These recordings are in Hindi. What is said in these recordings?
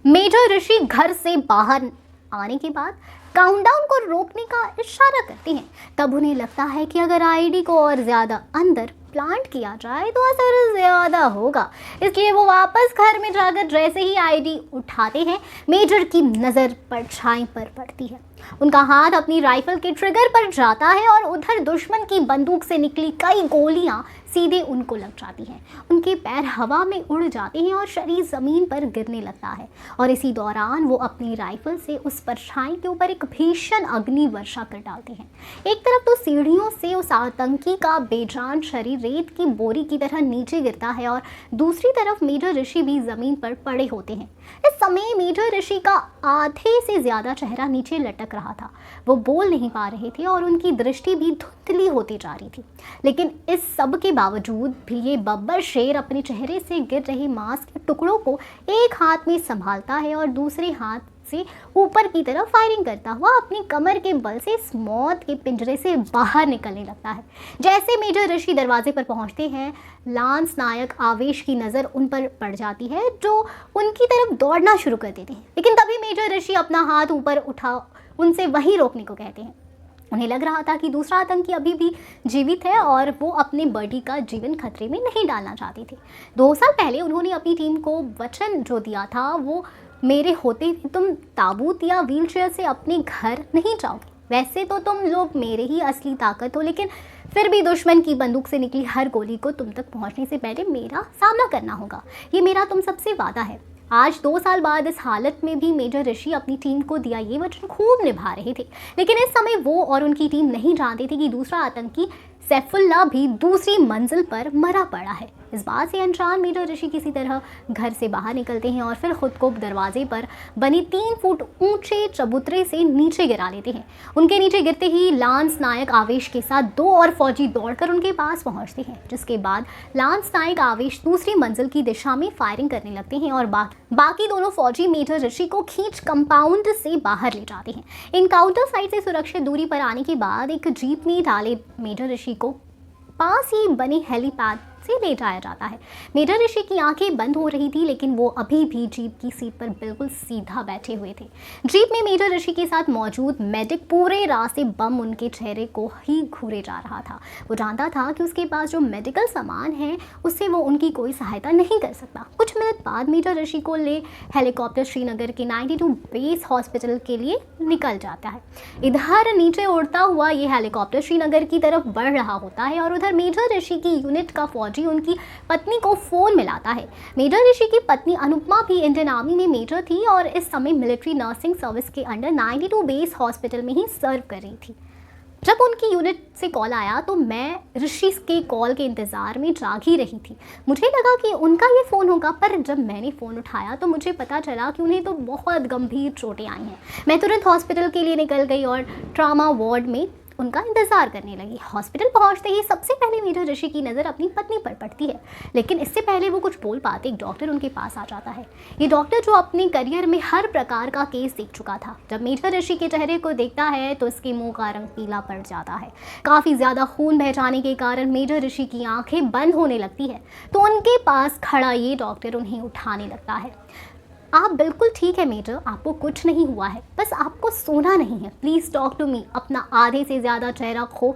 मेजर ऋषि घर से बाहर आने के बाद काउंटडाउन को रोकने का इशारा करते हैं। तब उन्हें लगता है कि अगर आईडी को और ज़्यादा अंदर प्लांट किया जाए तो असर ज़्यादा होगा। इसलिए वो वापस घर में जाकर जैसे ही आईडी उठाते हैं, मेजर की नज़र परछाई पर पड़ती है। उनका हाथ अपनी राइफल के ट्रिगर पर जाता है और उधर दुश्मन की बंदूक से निकली कई गोलियां सीधे उनको लग जाती हैं। उनके पैर हवा में उड़ जाते हैं और शरीर ज़मीन पर गिरने लगता है। और इसी दौरान वो अपनी राइफल से उस परछाई के ऊपर एक भीषण अग्नि वर्षा कर डालते हैं। एक तरफ तो सीढ़ियों से उस आतंकी का बेजान शरीर रेत की बोरी की तरह नीचे गिरता है और दूसरी तरफ मेजर ऋषि भी ज़मीन पर पड़े होते हैं। इस समय मेजर ऋषि का आधे से ज़्यादा चेहरा नीचे लटक रहा था। वो बोल नहीं पा रहे थे और उनकी दृष्टि भी धुंधली होती जा रही थी। लेकिन इस सब के बावजूद भी ये बब्बर शेर अपने चेहरे से गिर रहे मांस के टुकड़ों को एक हाथ में संभालता है और दूसरे हाथ से ऊपर की तरफ फायरिंग करता हुआ अपनी कमर के बल से इस मौत के पिंजरे से बाहर निकलने लगता है। जैसे मेजर ऋषि दरवाजे पर पहुंचते हैं, लांस नायक आवेश की नज़र उन पर पड़ जाती है, जो उनकी तरफ दौड़ना शुरू कर देते हैं। लेकिन तभी मेजर ऋषि अपना हाथ ऊपर उठा उनसे वहीं रोकने को कहते हैं। उन्हें लग रहा था कि दूसरा आतंकी अभी भी जीवित है और वो अपने बॉडी का जीवन खतरे में नहीं डालना चाहते थे। 2 साल पहले उन्होंने अपनी टीम को वचन जो दिया था, वो मेरे होते ही तुम ताबूत या व्हीलचेयर से अपने घर नहीं जाओगे। वैसे तो तुम लोग मेरे ही असली ताकत हो, लेकिन फिर भी दुश्मन की बंदूक से निकली हर गोली को तुम तक पहुंचने से पहले मेरा सामना करना होगा। ये मेरा तुम सबसे वादा है। आज 2 साल बाद इस हालत में भी मेजर ऋषि अपनी टीम को दिया ये वचन खूब निभा रहे थे। लेकिन इस समय वो और उनकी टीम नहीं जानते थे कि दूसरा आतंकी सैफुल्ला भी दूसरी मंजिल पर मरा पड़ा है। इस बात से अनजान मेजर ऋषि किसी तरह घर से बाहर निकलते हैं और फिर खुद को दरवाजे पर बने 3 फुट ऊंचे चबूतरे से नीचे गिरा लेते हैं। उनके नीचे गिरते ही लांस नायक आवेश के साथ 2 और फौजी दौड़कर उनके पास पहुंचते हैं, जिसके बाद लांस नायक आवेश दूसरी मंजिल की दिशा में फायरिंग करने लगते हैं और बाकी दोनों फौजी मेजर ऋषि को खींच कंपाउंड से बाहर ले जाते हैं। इनकाउंटर साइट से सुरक्षित दूरी पर आने के बाद एक जीप में डाले मेजर ऋषि को पास ही बने हेलीपैड से ले जाया जाता है। मेजर ऋषि की आंखें बंद हो रही थी, लेकिन वो अभी भी जीप की सीट पर बिल्कुल सीधा बैठे हुए थे। जीप में मेजर ऋषि के साथ मौजूद मेडिक पूरे रास्ते बम उनके चेहरे को ही घूरे जा रहा था। वो जानता था कि उसके पास जो मेडिकल सामान है उससे वो उनकी कोई सहायता नहीं कर सकता। कुछ मिनट बाद मेजर ऋषि को ले हेलीकॉप्टर श्रीनगर के 92 बेस हॉस्पिटल के लिए निकल जाता है। इधर नीचे उड़ता हुआ ये हेलीकॉप्टर श्रीनगर की तरफ बढ़ रहा होता है और उधर मेजर ऋषि की यूनिट का फौजी उनकी पत्नी को फोन मिलाता है। मेजर ऋषि की पत्नी अनुपमा भी इंडियन आर्मी में मेजर थी और इस समय मिलिट्री नर्सिंग सर्विस के अंडर 92 बेस हॉस्पिटल में ही सर्व कर रही थी। जब उनकी यूनिट से कॉल आया तो मैं ऋषि के कॉल के इंतज़ार में जाग ही रही थी। मुझे लगा कि उनका ये फ़ोन होगा, पर जब मैंने फ़ोन उठाया तो मुझे पता चला कि उन्हें तो बहुत गंभीर चोटें आई हैं। मैं तुरंत हॉस्पिटल के लिए निकल गई और ट्रामा वार्ड में उनका इंतज़ार करने लगी। हॉस्पिटल पहुंचते ही सबसे पहले मेजर ऋषि की नज़र अपनी पत्नी पर पड़ती है, लेकिन इससे पहले वो कुछ बोल पाते एक डॉक्टर उनके पास आ जाता है। ये डॉक्टर जो अपने करियर में हर प्रकार का केस देख चुका था, जब मेजर ऋषि के चेहरे को देखता है तो इसके मुंह का रंग पीला पड़ जाता है। काफ़ी ज़्यादा खून बह जाने के कारण मेजर ऋषि की आँखें बंद होने लगती है, तो उनके पास खड़ा ये डॉक्टर उन्हें उठाने लगता है। आप बिल्कुल ठीक है मेजर, आपको कुछ नहीं हुआ है, बस आपको सोना नहीं है। Please talk to me. अपना आधे से ज़्यादा चेहरा खो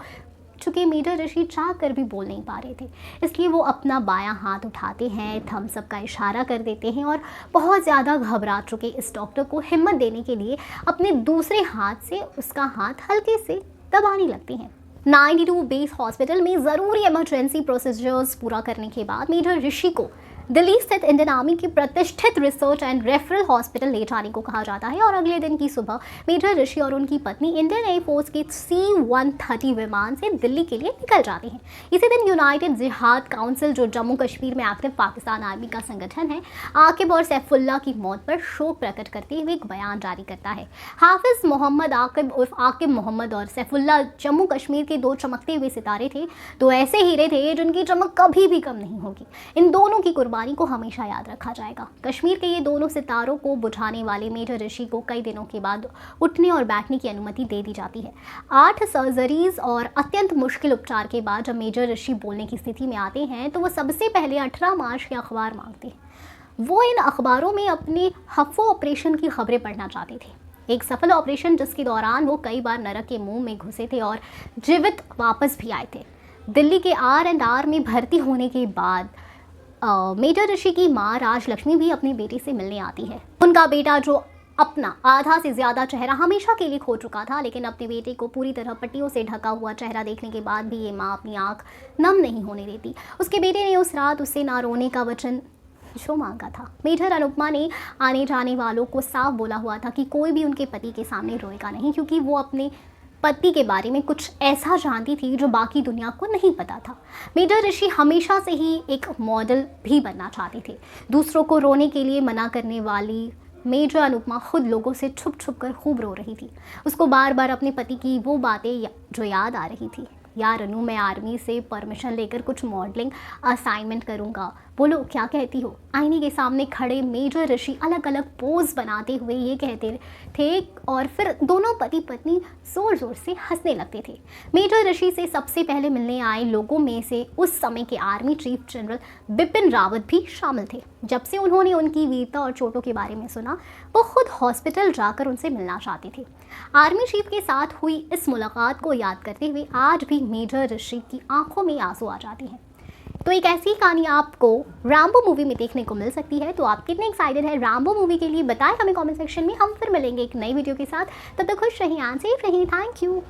चुके मेजर ऋषि चाह कर भी बोल नहीं पा रहे थे, इसलिए वो अपना बायां हाथ उठाते हैं, थम्स अप का इशारा कर देते हैं और बहुत ज़्यादा घबरा चुके इस डॉक्टर को हिम्मत देने के लिए अपने दूसरे हाथ से उसका हाथ हल्के से दबाने लगते हैं। 92 बेस हॉस्पिटल में ज़रूरी इमरजेंसी प्रोसीजर्स पूरा करने के बाद मेजर ऋषि को दिल्ली स्थित इंडियन आर्मी की प्रतिष्ठित रिसर्च एंड रेफरल हॉस्पिटल ले जाने को कहा जाता है और अगले दिन की सुबह मेजर ऋषि और उनकी पत्नी इंडियन एयरफोर्स के C-130 विमान से दिल्ली के लिए निकल जाते हैं। इसी दिन यूनाइटेड जिहाद काउंसिल, जो जम्मू कश्मीर में एक्टिव पाकिस्तान आर्मी का संगठन है, आकिब और सैफुल्ला की मौत पर शोक प्रकट करते हुए एक बयान जारी करता है। हाफिज मोहम्मद आकिब उर्फ आकिब मोहम्मद और सैफुल्ला जम्मू कश्मीर के 2 चमकते हुए सितारे थे, 2 ऐसे हीरे थे जिनकी चमक कभी भी कम नहीं होगी। इन दोनों की कुर्बानी को हमेशा याद रखा जाएगा। कश्मीर के ये दोनों सितारों को बुझाने वाले मेजर ऋषि को कई दिनों के बाद उठने और बैठने की अनुमति दे दी जाती है। 8 सर्जरीज और अत्यंत मुश्किल उपचार के बाद जब मेजर ऋषि बोलने की स्थिति में आते हैं तो वो सबसे पहले 18 मार्च के अखबार मांगते हैं। वो इन अखबारों में अपने हफ्फो ऑपरेशन की खबरें पढ़ना चाहते थे। एक सफल ऑपरेशन जिसके दौरान वो कई बार नरक के मुंह में घुसे थे और जीवित वापस भी आए थे। दिल्ली के R&R में भर्ती होने के बाद मेजर ऋषि की माँ राजलक्ष्मी भी अपनी बेटी से मिलने आती है। उनका बेटा जो अपना आधा से ज़्यादा चेहरा हमेशा के लिए खो चुका था, लेकिन अपनी बेटी को पूरी तरह पट्टियों से ढका हुआ चेहरा देखने के बाद भी ये माँ अपनी आंख नम नहीं होने देती। उसके बेटे ने उस रात उससे ना रोने का वचन जो मांगा था। मेजर अनुपमा ने आने जाने वालों को साफ बोला हुआ था कि कोई भी उनके पति के सामने रोएगा नहीं, क्योंकि वो अपने पति के बारे में कुछ ऐसा जानती थी जो बाकी दुनिया को नहीं पता था। मेजर ऋषि हमेशा से ही एक मॉडल भी बनना चाहते थे। दूसरों को रोने के लिए मना करने वाली मेजर अनुपमा खुद लोगों से छुप छुप कर खूब रो रही थी। उसको बार बार अपने पति की वो बातें जो याद आ रही थी। यार अनु, मैं आर्मी से परमिशन लेकर कुछ मॉडलिंग असाइनमेंट करूँगा, बोलो क्या कहती हो। आईने के सामने खड़े मेजर ऋषि अलग अलग पोज बनाते हुए ये कहते थे और फिर दोनों पति पत्नी ज़ोर ज़ोर से हंसने लगते थे। मेजर ऋषि से सबसे पहले मिलने आए लोगों में से उस समय के army chief general Bipin Rawat भी शामिल थे। जब से उन्होंने उनकी वीरता और चोटों के बारे में सुना, वो खुद हॉस्पिटल जाकर उनसे मिलना चाहते थे। आर्मी चीफ के साथ हुई इस मुलाकात को याद करते हुए आज भी मेजर ऋषि की आंखों में आंसू आ जाते हैं। तो एक ऐसी कहानी आपको रैम्बो मूवी में देखने को मिल सकती है। तो आप कितने एक्साइटेड है रैम्बो मूवी के लिए बताएं हमें कमेंट सेक्शन में। हम फिर मिलेंगे एक नई वीडियो के साथ। तब तक खुश रहिए, सेफ रहिए। Thank you.